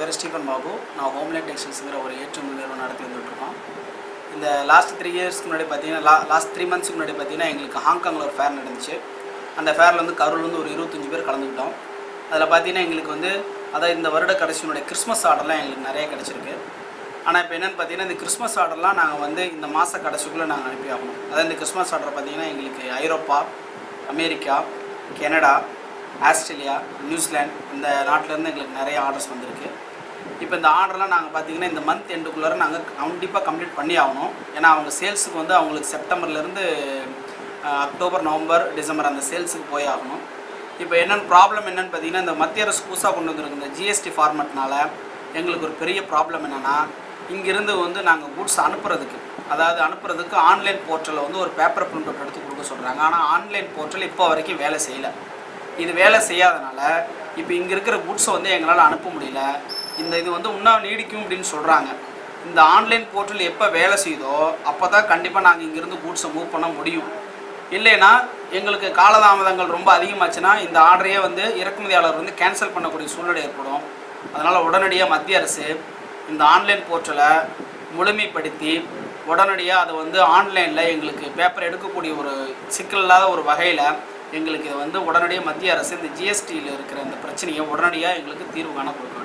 பேர் ஸ்டீஃபன் பாபு. நான் ஹோம்லேண்ட் டெக்ஸ்டைல்ஸுங்கிற ஒரு ஏற்றுமதி நிறுவனம் நடத்தி வந்துட்டுருக்கோம். இந்த லாஸ்ட் 3 இயர்ஸ்க்கு முன்னாடி பார்த்தீங்கன்னா லாஸ்ட் 3 மந்த்ஸ்க்கு முன்னாடி பார்த்தீங்கன்னா எங்களுக்கு ஹாங்காங்கில் ஒரு ஃபேர் நடந்துச்சு. அந்த ஃபேரில் வந்து கரூர்லேருந்து ஒரு 25 பேர் கலந்துக்கிட்டோம். அதில் பார்த்தீங்கன்னா எங்களுக்கு வந்து அதாவது இந்த வருட கடைசியினுடைய கிறிஸ்மஸ் ஆர்டர்லாம் எங்களுக்கு நிறைய கிடச்சிருக்கு. ஆனால் இப்போ என்னென்னு பார்த்தீங்கன்னா இந்த கிறிஸ்மஸ் ஆர்டர்லாம் நாங்கள் வந்து இந்த மாத கடைசிக்குள்ளே நாங்கள் அனுப்பி ஆகணும். அதாவது இந்த கிறிஸ்மஸ் ஆர்டர் பார்த்தீங்கன்னா எங்களுக்கு ஐரோப்பா, அமெரிக்கா, கனடா, ஆஸ்திரேலியா, நியூசிலாந்து இந்த நாட்டிலேருந்து எங்களுக்கு நிறைய ஆர்டர்ஸ் வந்திருக்கு. இப்போ இந்த ஆர்டர்லாம் நாங்கள் பார்த்தீங்கன்னா இந்த மந்த் எண்டுக்குள்ளே நாங்கள் கண்டிப்பாக கம்ப்ளீட் பண்ணி ஆகணும். ஏன்னா அவங்க சேல்ஸுக்கு வந்து அவங்களுக்கு செப்டம்பர்லேருந்து அக்டோபர், நவம்பர், டிசம்பர் அந்த சேல்ஸுக்கு போய் ஆகணும். இப்போ ப்ராப்ளம் என்னென்னு பார்த்தீங்கன்னா இந்த மத்திய அரசு புதுசாக கொண்டு வந்துருக்கு இந்த ஜிஎஸ்டி ஃபார்மெட்னால எங்களுக்கு ஒரு பெரிய ப்ராப்ளம் என்னென்னா இங்கேருந்து வந்து நாங்கள் குட்ஸ் அனுப்புறதுக்கு ஆன்லைன் போர்ட்டலில் வந்து ஒரு பேப்பர் பிரிண்ட் அவுட் எடுத்து கொடுக்க சொல்கிறாங்க. ஆனால் ஆன்லைன் போர்ட்டல் இப்போ வரைக்கும் வேலை செய்யலை. இது வேலை செய்யாதனால இப்போ இங்கே இருக்கிற குட்ஸை வந்து எங்களால் அனுப்ப முடியல. இது வந்து இன்னும் நீடிக்கும் அப்படின்னு சொல்கிறாங்க. இந்த ஆன்லைன் போர்ட்டல் எப்போ வேலை செய்யுதோ அப்போ தான் கண்டிப்பாக நாங்கள் இங்கேருந்து குட்ஸை மூவ் பண்ண முடியும். இல்லைன்னா எங்களுக்கு காலதாமதங்கள் ரொம்ப அதிகமாச்சுன்னா இந்த ஆர்டரையே வந்து இறக்குமதியாளர் வந்து கேன்சல் பண்ணக்கூடிய சூழ்நிலை ஏற்படும். அதனால் உடனடியாக மத்திய அரசு இந்த ஆன்லைன் போர்ட்டலை முழுமைப்படுத்தி உடனடியாக அதை வந்து ஆன்லைனில் எங்களுக்கு பேப்பர் எடுக்கக்கூடிய ஒரு சிக்கல் இல்லாத ஒரு வகையில் எங்களுக்கு இதை வந்து உடனடியாக மத்திய அரசு இந்த ஜிஎஸ்டியில் இருக்கிற இந்த பிரச்சனையை உடனடியாக எங்களுக்கு தீர்வு காண கொடுக்கணும்.